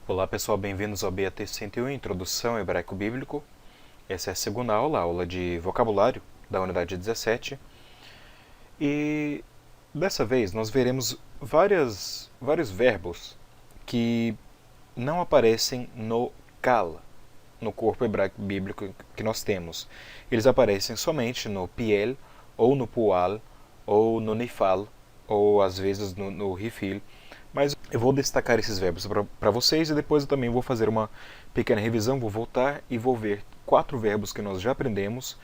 Olá pessoal, bem-vindos ao BAT 101, Introdução ao Hebraico Bíblico. Essa é a segunda aula, a aula de vocabulário da unidade 17. E dessa vez nós veremos vários verbos que não aparecem no kal, no corpo hebraico bíblico que nós temos. Eles aparecem somente no piel, ou no pual, ou no nifal, ou às vezes no rifil. Mas eu vou destacar esses verbos para vocês e depois eu também vou fazer uma pequena revisão, vou voltar e vou ver 4 verbos que nós já aprendemos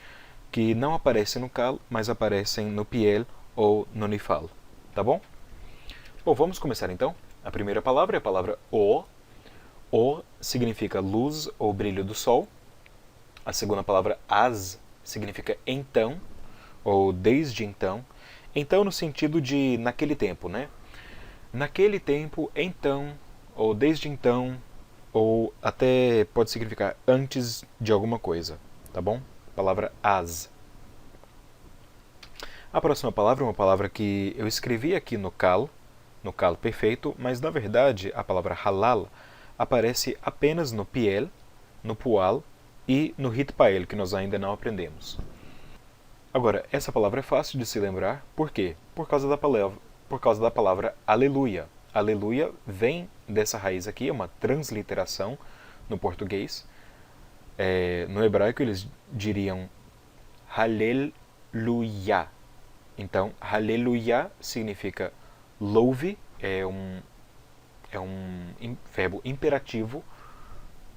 que não aparecem no kal, mas aparecem no piel ou no nifal. Tá bom? Bom, vamos começar então. A primeira palavra é a palavra o. O significa luz ou brilho do sol. A segunda palavra as significa então ou desde então. Então no sentido de naquele tempo, né? Naquele tempo, então, ou desde então, ou até pode significar antes de alguma coisa, tá bom? Palavra as. A próxima palavra é uma palavra que eu escrevi aqui no kal perfeito, mas na verdade a palavra halal aparece apenas no piel, no pual e no hitpael, que nós ainda não aprendemos. Agora, essa palavra é fácil de se lembrar, por quê? Por causa da palavra aleluia. Aleluia vem dessa raiz aqui, é uma transliteração no português. No hebraico eles diriam Haleluya. Então, Haleluya significa louve, é um verbo imperativo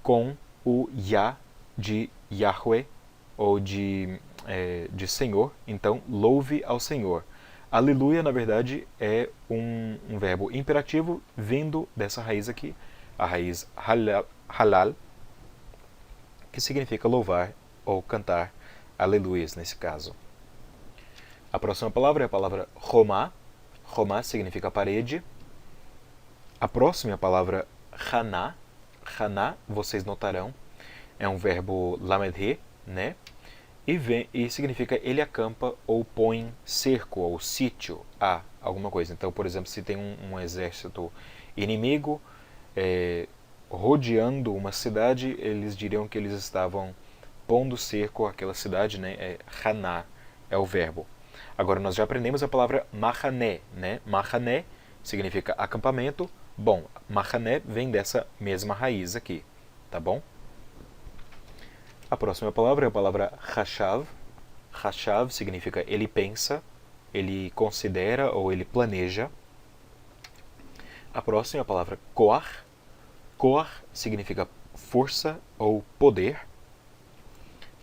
com o Ya de Yahweh ou de Senhor. Então, louve ao Senhor. Aleluia, na verdade, é um verbo imperativo vindo dessa raiz aqui, a raiz halal, que significa louvar ou cantar aleluias nesse caso. A próxima palavra é a palavra romá. Romá significa parede. A próxima é a palavra haná. Haná, vocês notarão, é um verbo lamed-he, né? E significa ele acampa ou põe cerco ou sítio a alguma coisa. Então, por exemplo, se tem um exército inimigo rodeando uma cidade, eles diriam que eles estavam pondo cerco àquela cidade, né? Haná é o verbo. Agora, nós já aprendemos a palavra mahané, né? Mahané significa acampamento. Bom, mahané vem dessa mesma raiz aqui, tá bom? A próxima palavra é a palavra hashav. Hashav significa ele pensa, ele considera ou ele planeja. A próxima é a palavra koach. Koach significa força ou poder.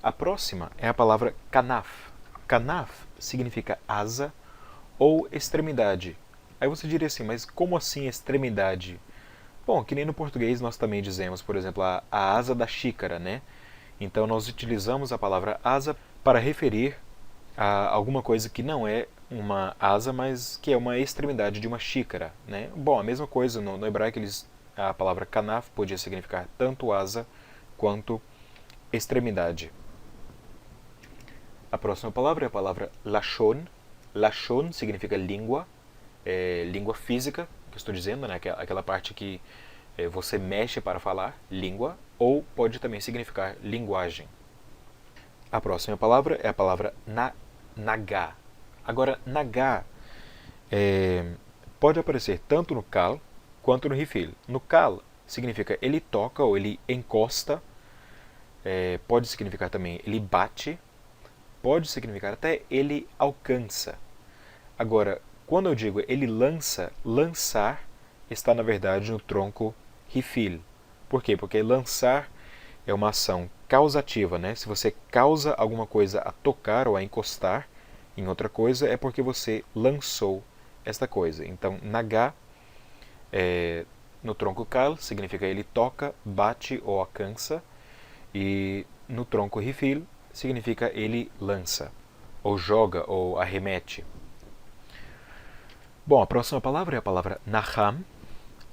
A próxima é a palavra kanaf. Kanaf significa asa ou extremidade. Aí você diria assim, mas como assim extremidade? Bom, que nem no português nós também dizemos, por exemplo, a asa da xícara, né? Então nós utilizamos a palavra asa para referir a alguma coisa que não é uma asa, mas que é uma extremidade de uma xícara, né? Bom, a mesma coisa no hebraico, a palavra kanaf podia significar tanto asa quanto extremidade. A próxima palavra é a palavra lashon. Lashon significa língua, língua física, que eu estou dizendo, né? Aquela parte que você mexe para falar, língua, ou pode também significar linguagem. A próxima palavra é a palavra nagá. Agora, nagá pode aparecer tanto no kal quanto no rifil. No kal significa ele toca ou ele encosta, pode significar também ele bate, pode significar até ele alcança. Agora, quando eu digo ele lança, lançar está na verdade no tronco rifil. Por quê? Porque lançar é uma ação causativa, né? Se você causa alguma coisa a tocar ou a encostar em outra coisa, é porque você lançou esta coisa. Então, nagá, no tronco kal, significa ele toca, bate ou alcança. E no tronco rifil, significa ele lança, ou joga, ou arremete. Bom, a próxima palavra é a palavra naham.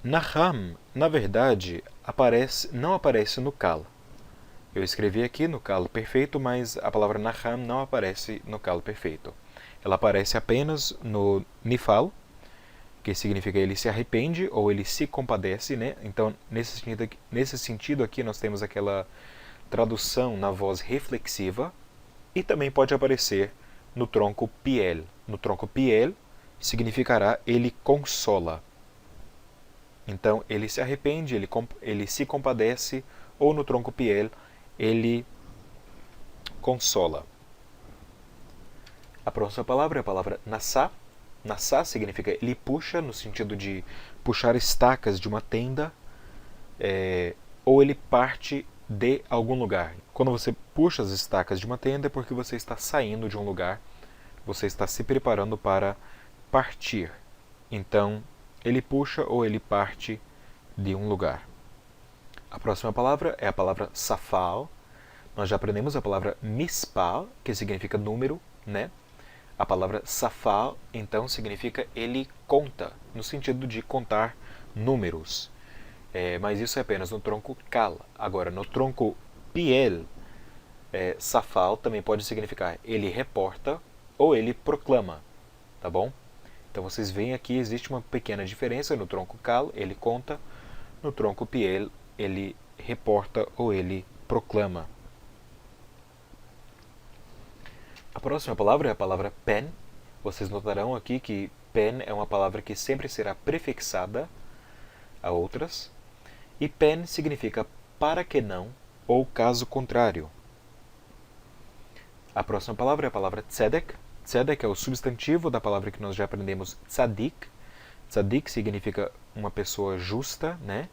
Naham, na verdade, não aparece no kal. Eu escrevi aqui no kal perfeito, mas a palavra naham não aparece no kal perfeito. Ela aparece apenas no nifal, que significa ele se arrepende ou ele se compadece, né? Então, nesse sentido aqui, nós temos aquela tradução na voz reflexiva, e também pode aparecer no tronco piel. No tronco piel significará ele consola. Então, ele se arrepende, ele se compadece, ou no tronco piel, ele consola. A próxima palavra é a palavra nassá. Nassá significa ele puxa, no sentido de puxar estacas de uma tenda, ou ele parte de algum lugar. Quando você puxa as estacas de uma tenda é porque você está saindo de um lugar, você está se preparando para partir. Então, ele puxa ou ele parte de um lugar. A próxima palavra é a palavra safal. Nós já aprendemos a palavra mispal, que significa número, né? A palavra safal, então, significa ele conta, no sentido de contar números. Mas isso é apenas no tronco kal. Agora, no tronco piel, safal também pode significar ele reporta ou ele proclama, tá bom? Então vocês veem aqui, existe uma pequena diferença. No tronco kal, ele conta, no tronco piel, ele reporta ou ele proclama. A próxima palavra é a palavra pen. Vocês notarão aqui que pen é uma palavra que sempre será prefixada a outras. E pen significa para que não ou caso contrário. A próxima palavra é a palavra tzedek. Tzedek é o substantivo da palavra que nós já aprendemos, tzadik. Tzadik significa uma pessoa justa, né?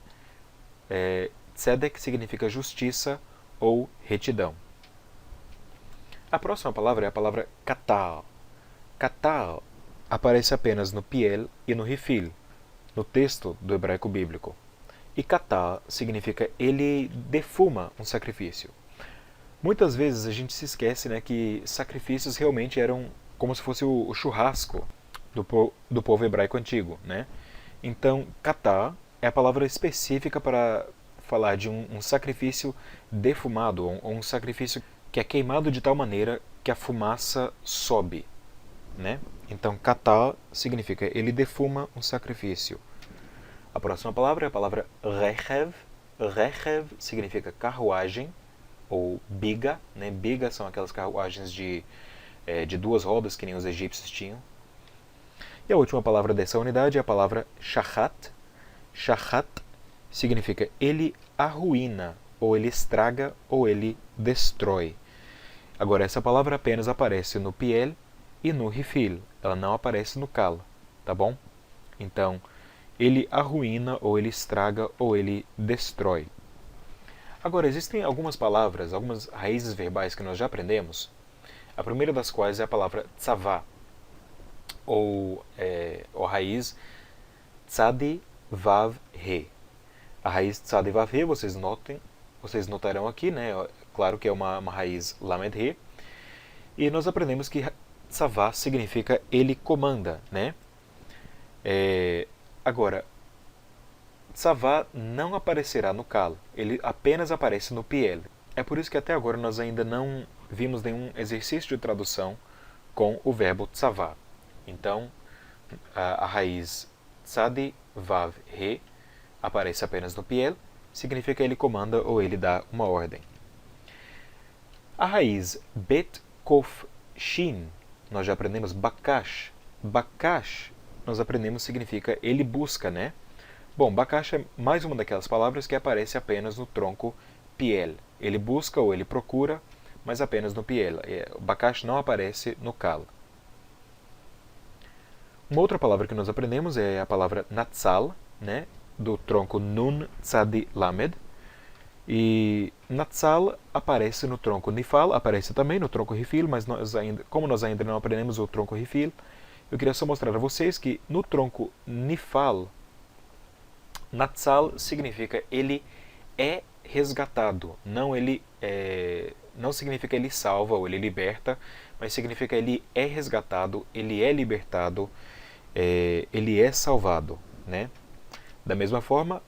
Tzedek significa justiça ou retidão. A próxima palavra é a palavra katal. Katal aparece apenas no piel e no rifil, no texto do hebraico bíblico. E katal significa ele defuma um sacrifício. Muitas vezes a gente se esquece, né, que sacrifícios realmente eram como se fosse o churrasco do povo hebraico antigo, né? Então, katal é a palavra específica para falar de um sacrifício defumado, ou um sacrifício que é queimado de tal maneira que a fumaça sobe, né? Então, katal significa ele defuma um sacrifício. A próxima palavra é a palavra rechev. Rechev significa carruagem ou biga, né? Biga são aquelas carruagens de duas rodas que nem os egípcios tinham. E a última palavra dessa unidade é a palavra shachat. Shachat significa ele arruína, ou ele estraga, ou ele destrói. Agora, essa palavra apenas aparece no piel e no rifil. Ela não aparece no kal, tá bom? Então, ele arruína, ou ele estraga, ou ele destrói. Agora, existem algumas palavras, algumas raízes verbais que nós já aprendemos. A primeira das quais é a palavra tzavá, ou raiz tzadi vav he. A raiz tzadi vav he, vocês notarão aqui, né? Claro que é uma raiz lamed he. E nós aprendemos que tzavá significa ele comanda, né? Agora, tzavá não aparecerá no kal, ele apenas aparece no piel. É por isso que até agora nós ainda não vimos nenhum exercício de tradução com o verbo tzavá. Então, a raiz tzadi vav he aparece apenas no piel, significa ele comanda ou ele dá uma ordem. A raiz bet kof shin, nós já aprendemos bakash. Bakash, nós aprendemos significa ele busca, né? Bom, bakash é mais uma daquelas palavras que aparece apenas no tronco piel. Ele busca ou ele procura, mas apenas no piel. O bakash não aparece no kal. Uma outra palavra que nós aprendemos é a palavra natsal, né? Do tronco nun tzadi lamed. E natsal aparece no tronco nifal, aparece também no tronco rifil, mas como nós ainda não aprendemos o tronco rifil, eu queria só mostrar a vocês que no tronco nifal, natsal significa ele é resgatado, não significa ele salva ou ele liberta, mas significa ele é resgatado, ele é libertado, ele é salvado, né? Da mesma forma,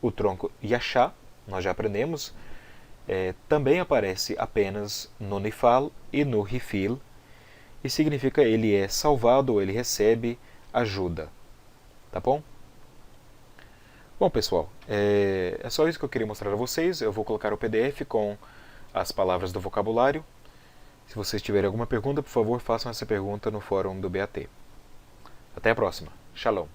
o tronco yashá, nós já aprendemos, também aparece apenas no nifal e no rifil, e significa ele é salvado ou ele recebe ajuda, tá bom? Bom, pessoal, é só isso que eu queria mostrar a vocês. Eu vou colocar o PDF com as palavras do vocabulário. Se vocês tiverem alguma pergunta, por favor, façam essa pergunta no fórum do BAT. Até a próxima. Shalom.